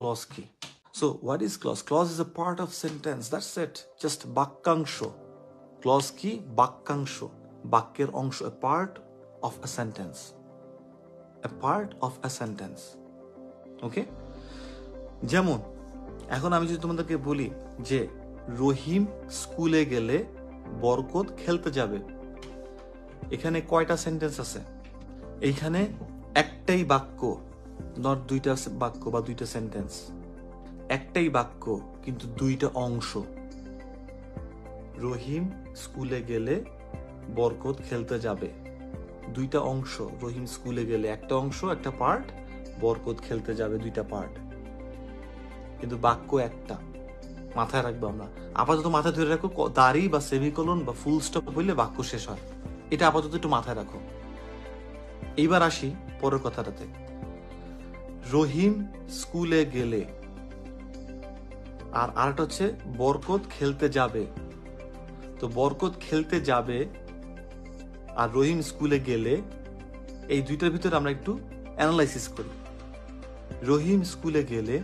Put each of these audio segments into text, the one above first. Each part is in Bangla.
ক্লজ কি? So what is clause? Clause is a part of sentence. That's it. Just বাক্যাংশ. Clause কি? বাক্যাংশ, বাক্যের অংশ, a part of a sentence. A part of a sentence. ওকে? যেমন এখন আমি যদি তোমাদেরকে বলি যে রহিম স্কুলে গেলে বরকত খেলতে যাবে, এখানে কয়টা সেন্টেন্স আছে? এইখানে একটাই বাক্য, নট দুইটা বাক্য বা দুইটা সেন্টেন্স। একটাই বাক্য কিন্তু দুইটা অংশ। রহিম স্কুলে গেলে বরকত খেলতে যাবে, দুইটা অংশ। রহিম স্কুলে গেলে একটা অংশ, একটা পার্ট, বরকত খেলতে যাবে দুইটা পার্ট, কিন্তু বাক্য একটা। মাথায় রাখবো আমরা, আপাতত মাথায় ধরে রাখো, দাড়ি বা সেমিকোলন বা ফুল স্টপ বললে বাক্য শেষ হয়। এটা আপাতত একটু মাথায় রাখো। এইবার আসি পরের কথাটাতে। রহিম স্কুলে গেলে, আর আরেকটা হচ্ছে বরকত খেলতে যাবে। তো বরকত খেলতে যাবে আর রহিম স্কুলে গেলে, এই দুইটার ভিতরে আমরা একটু অ্যানালাইসিস করি। রহিম স্কুলে গেলে,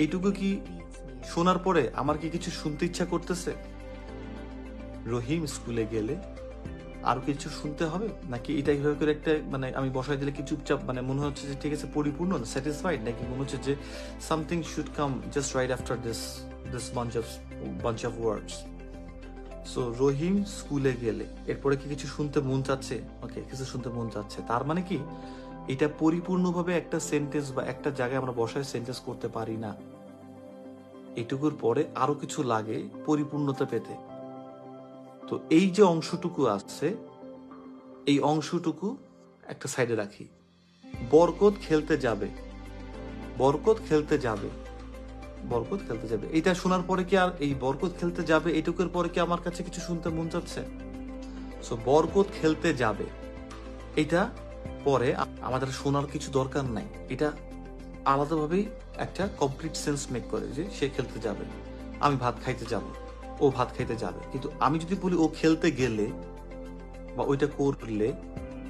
এইটুকু কি শোনার পরে আমার কি কিছু শুনতে ইচ্ছা করতেছে? রহিম স্কুলে গেলে আর কিছু শুনতে হবে নাকি এটা এইভাবে করে একটা মানে আমি বসাই দিলে কি চুপচাপ মানে মনে হচ্ছে যে ঠিক আছে পরিপূর্ণ স্যাটিসফাইড, নাকি মনে হচ্ছে যে something should come just right after this bunch of words. So Rahim স্কুলে গেলে, এরপরে কি কিছু শুনতে মন চাচ্ছে? ওকে, কিছু শুনতে মন চাচ্ছে, তার মানে কি এটা পরিপূর্ণভাবে একটা সেন্টেন্স বা একটা জায়গায় আমরা বসায় সেন্টেন্স করতে পারি না। এটুকুর পরে আরো কিছু লাগে পরিপূর্ণতা পেতে। তো এই যে অংশটুকু আছে, এই অংশটুকু একটা সাইডে রাখি। বরকত খেলতে যাবে, বরকত খেলতে যাবে, বরকত খেলতে যাবে, এটা শোনার পরে কি আর এই বরকত খেলতে যাবে এইটুকুর পরে কি আমার কাছে কিছু শুনতে মন চাচ্ছে? সো বরকত খেলতে যাবে, এটা পরে আমাদের শোনার কিছু দরকার নাই। এটা আলাদাভাবেই একটা কমপ্লিট সেন্স মেক করে যে সে খেলতে যাবে, আমি ভাত খাইতে যাব, ও ভাত খাইতে যাবে। কিন্তু আমি যদি বলি ও খেলতে গেলে বা ওইটা করলে,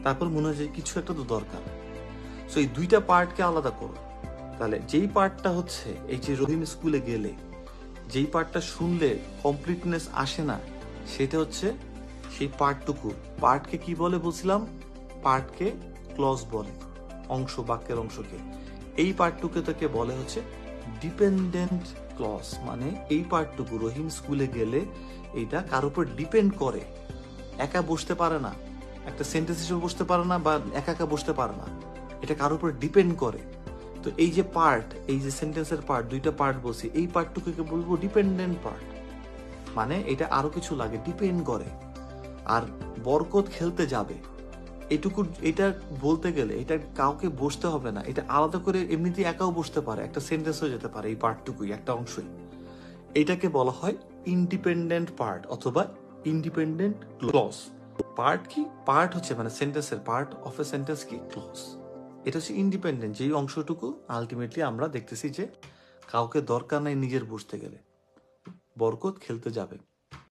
তারপর মনে হয় যে কিছু একটা তো দরকার। সো এই দুইটা পার্টকে আলাদা করো। তাহলে যেই পার্টটা হচ্ছে এই যে রহিম স্কুলে গেলে, যেই পার্টটা শুনলে কমপ্লিটনেস আসে না, সেটা হচ্ছে সেই পার্টটুকু। পার্টকে কি বলে বলছিলাম? পার্টকে ক্লজ বলে, অংশ, বাক্যের অংশকে। এই পার্টটুকে তাকে বলে হচ্ছে ডিপেন্ডেন্ট ক্লজ। মানে এই পার্টটুকু রহিম স্কুলে গেলে এইটা কার উপর ডিপেন্ড করে, একা বসতে পারে না, একটা সেন্টেন্স হিসেবে বসতে পারে না বা একা একা বসতে পারে না, এটা কার উপর ডিপেন্ড করে। তো এই যে পার্ট, এই যে সেন্টেন্সের পার্ট, দুইটা পার্ট বলছি, এই পার্টটুকুকে বলবো ডিপেন্ডেন্ট পার্ট। মানে এটা আরো কিছু লাগে, ডিপেন্ড করে। আর বরকত খেলতে যাবে, এটুকু, এটা বলতে গেলে এটা কাউকে বসতে হবে না, এটা আলাদা করে এমনিতে একাও বসতে পারে, একটা সেন্টেন্স হয়ে যেতে পারে এই পার্টটুকুই, একটা অংশই। এটাকে বলা হয় ইন্ডিপেন্ডেন্ট পার্ট অথবা ইন্ডিপেন্ডেন্ট ক্লজ। পার্ট কি? পার্ট হচ্ছে মানে সেন্টেন্সের পার্ট অফ এ সেন্টেন্স কি? ক্লজ। এটা হচ্ছে ইন্ডিপেন্ডেন্ট, যেই অংশটুকু আলটিমেটলি আমরা দেখতেছি যে কাউকে দরকার নাই নিজের বুঝতে গেলে। বরকত খেলতে যাবে।